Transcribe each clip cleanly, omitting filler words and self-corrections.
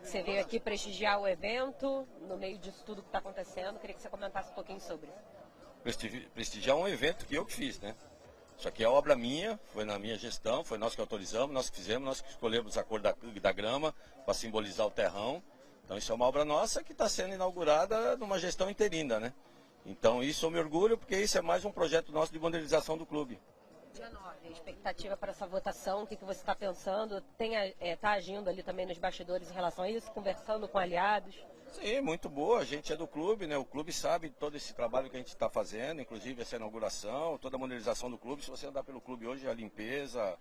Você veio aqui prestigiar o evento, no meio disso tudo que está acontecendo. Queria que você comentasse um pouquinho sobre. Prestigiar um evento que eu que fiz, né? Isso aqui é obra minha, foi na minha gestão, foi nós que autorizamos, nós que fizemos, nós que escolhemos a cor da grama para simbolizar o terrão. Então isso é uma obra nossa que está sendo inaugurada numa gestão interina, né? Então isso eu me orgulho, porque isso é mais um projeto nosso de modernização do clube. Dia 9, expectativa para essa votação, o que você está pensando? Está agindo ali também nos bastidores em relação a isso, conversando com aliados? Sim, muito boa, a gente é do clube, né? O clube sabe todo esse trabalho que a gente está fazendo, inclusive essa inauguração, toda a modernização do clube. Se você andar pelo clube hoje, a limpeza,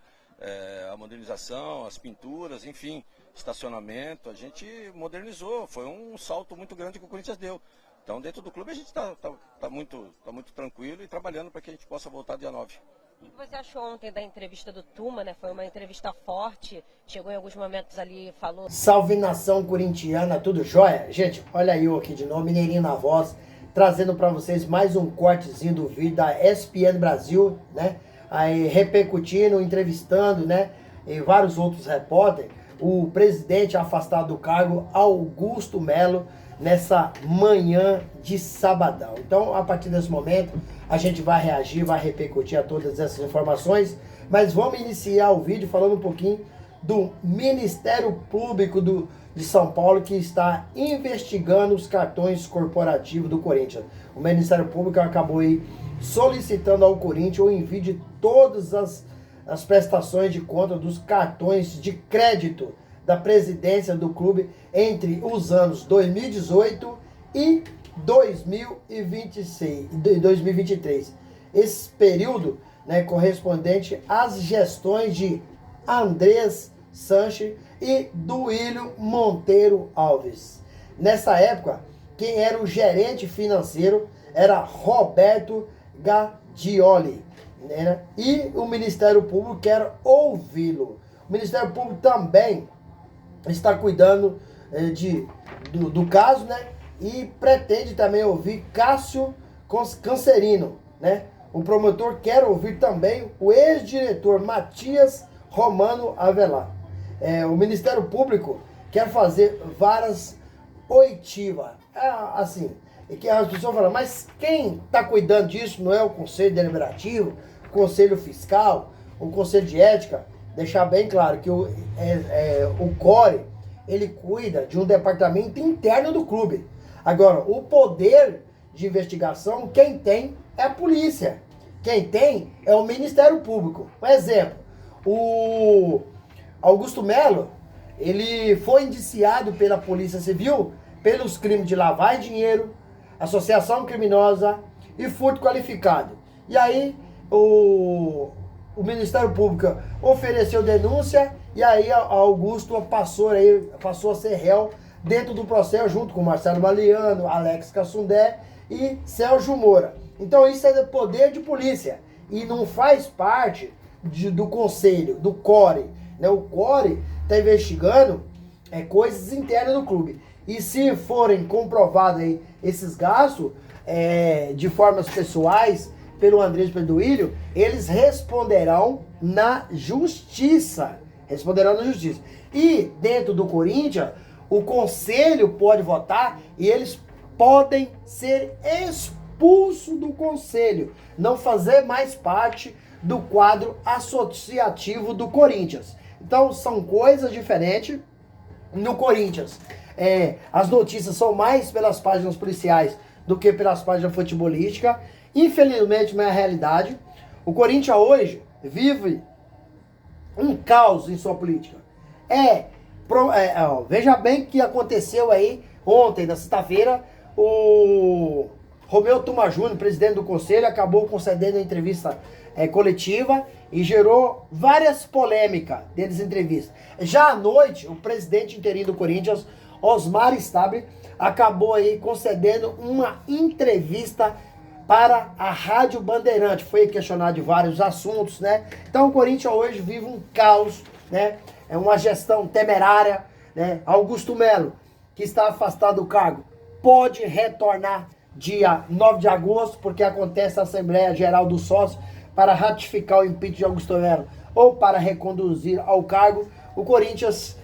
a modernização, as pinturas, enfim, estacionamento, a gente modernizou, foi um salto muito grande que o Corinthians deu. Então dentro do clube a gente tá muito tranquilo e trabalhando para que a gente possa voltar dia 9. O que você achou ontem da entrevista do Tuma, né? Foi uma entrevista forte, chegou em alguns momentos ali, falou... Salve nação corintiana, tudo jóia? Gente, olha eu aqui de novo, Mineirinho na voz, trazendo para vocês mais um cortezinho do vídeo da ESPN Brasil, né? Aí repercutindo, entrevistando, né? E vários outros repórteres, o presidente afastado do cargo, Augusto Melo, nessa manhã de sabadão. Então, a partir desse momento, a gente vai reagir, vai repercutir a todas essas informações, mas vamos iniciar o vídeo falando um pouquinho do Ministério Público de São Paulo, que está investigando os cartões corporativos do Corinthians. O Ministério Público acabou aí solicitando ao Corinthians o envio de todas as prestações de conta dos cartões de crédito da presidência do clube entre os anos 2018 e 2023. Esse período, né, correspondente às gestões de Andrés Sanches e Duílio Monteiro Alves. Nessa época, quem era o gerente financeiro era Roberto Gadioli, né? E o Ministério Público quer ouvi-lo. O Ministério Público também está cuidando do caso, né? E pretende também ouvir Cássio Cancerino, né? O promotor quer ouvir também o ex-diretor Matias Romano Avelar. O Ministério Público quer fazer várias oitivas. Assim, que as pessoas falam, mas quem está cuidando disso não é o Conselho Deliberativo, o Conselho Fiscal, o Conselho de Ética? Deixar bem claro que o CORE, ele cuida de um departamento interno do clube. Agora, o poder de investigação, quem tem é a polícia. Quem tem é o Ministério Público. Um exemplo, o Augusto Melo, ele foi indiciado pela Polícia Civil pelos crimes de lavagem de dinheiro, associação criminosa e furto qualificado. E aí, o Ministério Público ofereceu denúncia e aí Augusto passou a ser réu dentro do processo junto com Marcelo Maliano, Alex Cassundé e Sérgio Moura. Então isso é poder de polícia e não faz parte do conselho, do CORE, né? O CORE está investigando coisas internas do clube. E se forem comprovados aí esses gastos de formas pessoais pelo Andrés e pelo Duílio, eles responderão na justiça. E dentro do Corinthians, o conselho pode votar e eles podem ser expulsos do conselho, não fazer mais parte do quadro associativo do Corinthians. Então são coisas diferentes no Corinthians. As notícias são mais pelas páginas policiais do que pelas páginas futebolísticas. Infelizmente, não é a realidade. O Corinthians hoje vive um caos em sua política. Veja bem o que aconteceu aí ontem, na sexta-feira. O Romeu Tuma Júnior, presidente do conselho, acabou concedendo a entrevista coletiva e gerou várias polêmicas dentro dessa entrevista. Já à noite, o presidente interino do Corinthians, Osmar Stabile, acabou aí concedendo uma entrevista para a Rádio Bandeirante. Foi questionado de vários assuntos, né? Então o Corinthians hoje vive um caos, né? É uma gestão temerária, né? Augusto Melo, que está afastado do cargo, pode retornar dia 9 de agosto, porque acontece a Assembleia Geral do Sócio para ratificar o impeachment de Augusto Melo ou para reconduzir ao cargo. O Corinthians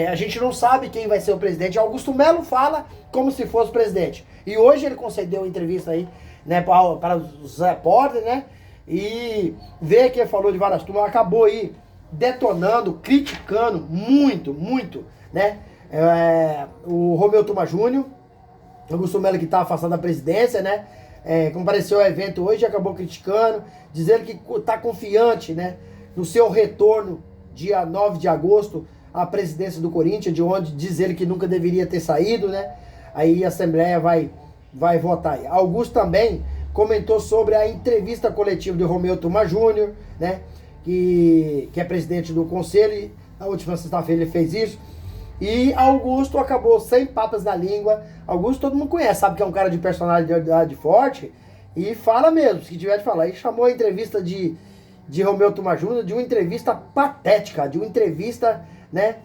a gente não sabe quem vai ser o presidente. Augusto Melo fala como se fosse presidente. E hoje ele concedeu entrevista aí, né, para os repórteres, né? E vê que ele falou de várias turmas, acabou aí detonando, criticando muito, né? O Romeu Tuma Júnior, Augusto Melo que está afastado da presidência, né? Compareceu ao evento hoje e acabou criticando, dizendo que está confiante, né, no seu retorno dia 9 de agosto à presidência do Corinthians, de onde diz ele que nunca deveria ter saído, né? Aí a Assembleia vai votar aí. Augusto também comentou sobre a entrevista coletiva de Romeu Tuma Júnior, né? Que é presidente do conselho. Na última sexta-feira ele fez isso. E Augusto acabou sem papas na língua. Augusto todo mundo conhece, sabe que é um cara de personalidade forte. E fala mesmo, se tiver de falar. E chamou a entrevista de Romeu Tuma Júnior de uma entrevista patética, de uma entrevista, né?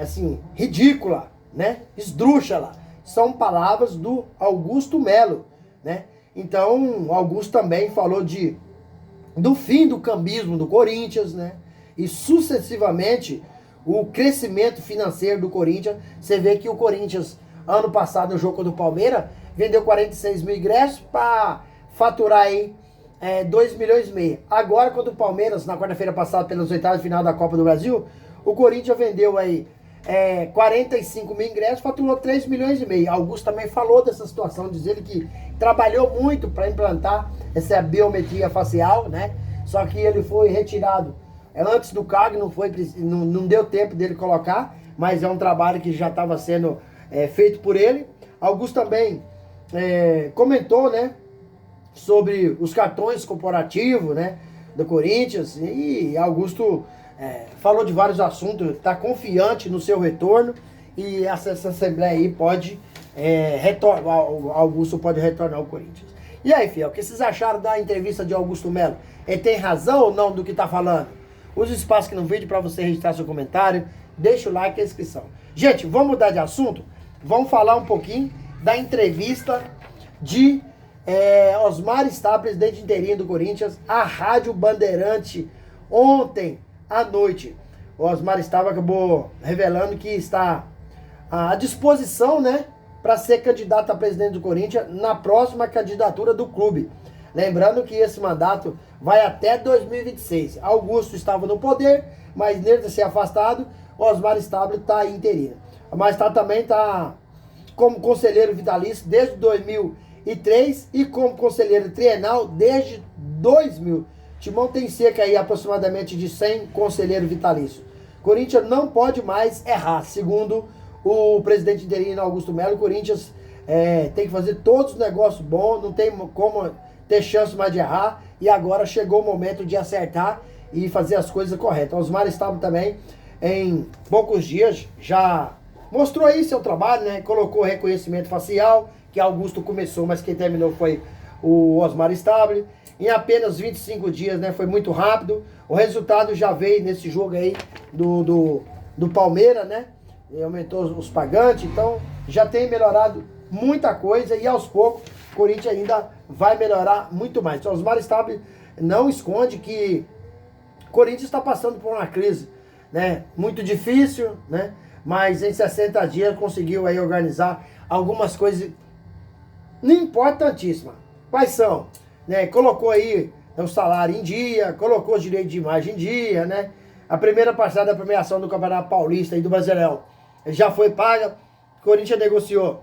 Assim, ridícula, né? Esdrúxula. São palavras do Augusto Melo, né? Então, Augusto também falou do fim do cambismo do Corinthians, né? E sucessivamente o crescimento financeiro do Corinthians. Você vê que o Corinthians, ano passado, no jogo contra o Palmeiras, vendeu 46 mil ingressos para faturar aí 2 milhões e meio. Agora, contra o Palmeiras, na quarta-feira passada, pelas oitavas de final da Copa do Brasil, o Corinthians vendeu aí 45 mil ingressos, faturou 3 milhões e meio. Augusto também falou dessa situação, dizendo que trabalhou muito para implantar essa biometria facial, né? Só que ele foi retirado antes do cargo, não deu tempo dele colocar, mas é um trabalho que já estava sendo feito por ele. Augusto também comentou, né, sobre os cartões corporativos, né, do Corinthians, e Augusto falou de vários assuntos, está confiante no seu retorno, e essa Assembleia aí pode retornar, Augusto pode retornar ao Corinthians. E aí, fiel, o que vocês acharam da entrevista de Augusto Melo? Ele tem razão ou não do que está falando? Use o espaço aqui no vídeo para você registrar seu comentário, deixa o like e a inscrição. Gente, vamos mudar de assunto? Vamos falar um pouquinho da entrevista de Osmar Stá, presidente interino do Corinthians, à Rádio Bandeirante, ontem à noite. O Osmar Stá acabou revelando que está à disposição, né, para ser candidato a presidente do Corinthians na próxima candidatura do clube. Lembrando que esse mandato vai até 2026. Augusto estava no poder, mas nele de ser afastado, Osmar Stá está interino. Mas também está como conselheiro vitalício desde 2003 e como conselheiro trienal desde 2000. Timão tem cerca aí aproximadamente de 100 conselheiros vitalícios. Corinthians não pode mais errar, segundo o presidente interino Augusto Melo. O Corinthians tem que fazer todos os negócios bons, não tem como ter chance mais de errar, e agora chegou o momento de acertar e fazer as coisas corretas. Osmar Stá também, em poucos dias, já mostrou aí seu trabalho, né? Colocou reconhecimento facial, que Augusto começou, mas quem terminou foi o Osmar Stá. Em apenas 25 dias, né? Foi muito rápido. O resultado já veio nesse jogo aí do Palmeiras, né? E aumentou os pagantes, então já tem melhorado muita coisa, e aos poucos o Corinthians ainda vai melhorar muito mais. Então, Osmar Stá não esconde que o Corinthians está passando por uma crise, né, muito difícil, né, mas em 60 dias conseguiu aí organizar algumas coisas importantíssimas. Quais são? Né, colocou aí o salário em dia, colocou os direitos de imagem em dia, né, a primeira parcela da premiação do Campeonato Paulista e do Brasileirão já foi paga. O Corinthians negociou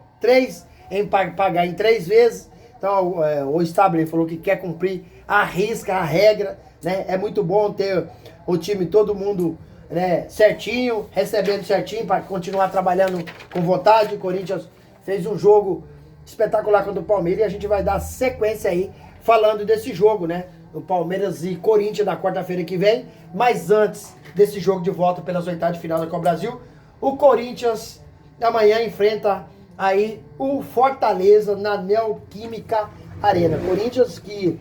pagar em 3 vezes. Então o Stabile falou que quer cumprir a risca, a regra, né? É muito bom ter o time, todo mundo, né, certinho, recebendo certinho para continuar trabalhando com vontade. O Corinthians fez um jogo espetacular contra o Palmeiras, e a gente vai dar sequência aí falando desse jogo, né? O Palmeiras e Corinthians na quarta-feira que vem. Mas antes desse jogo de volta pelas oitavas de final da Copa Brasil, o Corinthians amanhã enfrenta aí o Fortaleza na Neoquímica Arena. Corinthians que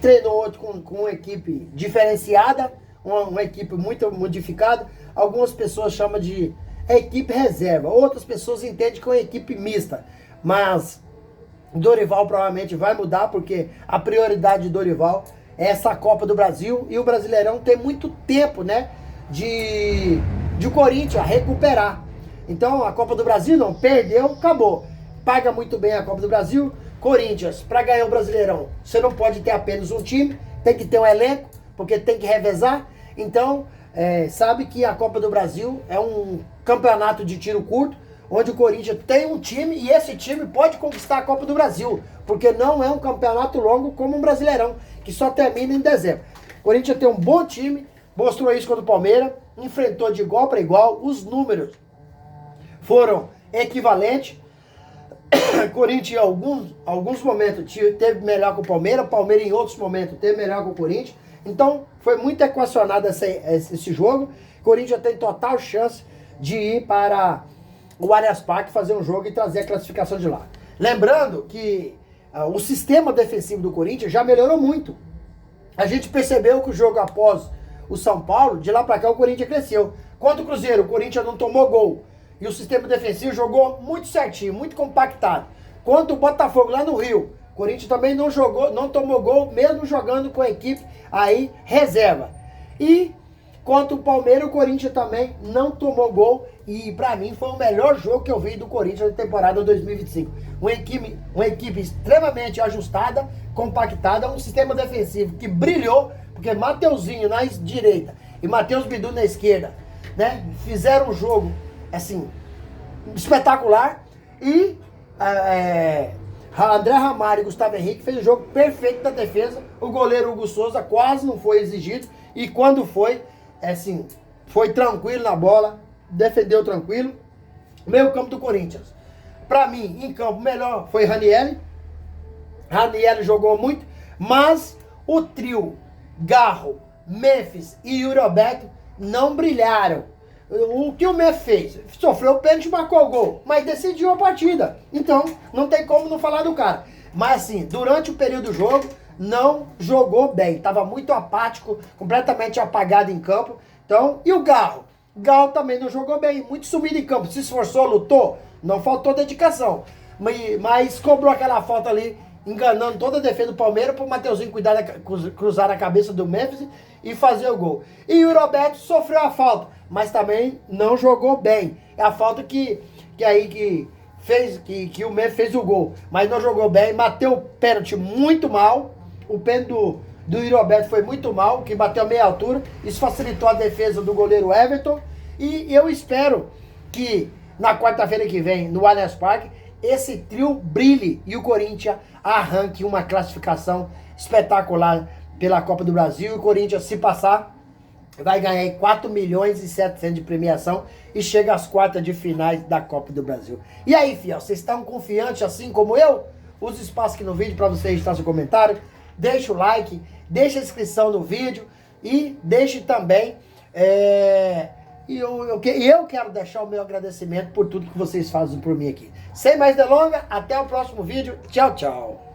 treinou com uma equipe diferenciada, uma equipe muito modificada. Algumas pessoas chamam de equipe reserva, outras pessoas entendem que é uma equipe mista. Mas Dorival provavelmente vai mudar, porque a prioridade de Dorival é essa Copa do Brasil, e o Brasileirão tem muito tempo, né, de de o Corinthians recuperar. Então a Copa do Brasil não perdeu, acabou. Paga muito bem a Copa do Brasil. Corinthians, para ganhar o Brasileirão, você não pode ter apenas um time, tem que ter um elenco, porque tem que revezar. Então, sabe que a Copa do Brasil é um campeonato de tiro curto, onde o Corinthians tem um time e esse time pode conquistar a Copa do Brasil, porque não é um campeonato longo como um Brasileirão, que só termina em dezembro. O Corinthians tem um bom time, mostrou isso contra o Palmeiras, enfrentou de igual para igual, os números foram equivalentes. O Corinthians em alguns momentos teve melhor que o Palmeiras em outros momentos teve melhor que o Corinthians. Então foi muito equacionado esse jogo. O Corinthians tem total chance de ir para o Allianz Parque fazer um jogo e trazer a classificação de lá. Lembrando que o sistema defensivo do Corinthians já melhorou muito. A gente percebeu que o jogo após o São Paulo, de lá para cá o Corinthians cresceu. Contra o Cruzeiro, o Corinthians não tomou gol. E o sistema defensivo jogou muito certinho, muito compactado. Contra o Botafogo lá no Rio, o Corinthians também não tomou gol, mesmo jogando com a equipe aí reserva. E contra o Palmeiras, o Corinthians também não tomou gol. E pra mim foi o melhor jogo que eu vi do Corinthians na temporada 2025. Uma equipe extremamente ajustada, compactada, um sistema defensivo que brilhou, porque Mateuzinho na direita e Matheus Bidu na esquerda, né, fizeram um jogo assim, espetacular. E André Ramalho e Gustavo Henrique fez o jogo perfeito da defesa. O goleiro Hugo Souza quase não foi exigido. E quando foi, assim, foi tranquilo na bola, defendeu tranquilo. Meio campo do Corinthians, pra mim, em campo melhor foi Ranieri. Ranieri jogou muito, mas o trio Garro, Memphis e Yuri Alberto não brilharam. O que o Memphis fez? Sofreu o pênalti e marcou o gol, mas decidiu a partida. Então, não tem como não falar do cara. Mas assim, durante o período do jogo, não jogou bem. Estava muito apático, completamente apagado em campo. Então, e o Garro? Garro também não jogou bem, muito sumido em campo. Se esforçou, lutou, não faltou dedicação. Mas cobrou aquela falta ali, enganando toda a defesa do Palmeiras, para o Mateuzinho cruzar a cabeça do Memphis e fazer o gol. E o Roberto sofreu a falta, mas também não jogou bem. É a falta que o Memphis fez o gol, mas não jogou bem, bateu o pênalti muito mal. O pênalti do Yuri Alberto foi muito mal, que bateu a meia altura. Isso facilitou a defesa do goleiro Everton. E eu espero que na quarta-feira que vem, no Allianz Parque, esse trio brilhe e o Corinthians arranque uma classificação espetacular pela Copa do Brasil. E o Corinthians, se passar, vai ganhar 4 milhões e 700 de premiação e chega às quartas de finais da Copa do Brasil. E aí, fiel, vocês estão confiantes assim como eu? Use o espaço aqui no vídeo para você registrar seu comentário. Deixa o like, deixa a inscrição no vídeo e deixe também... eu quero deixar o meu agradecimento por tudo que vocês fazem por mim aqui. Sem mais delongas, até o próximo vídeo. Tchau, tchau.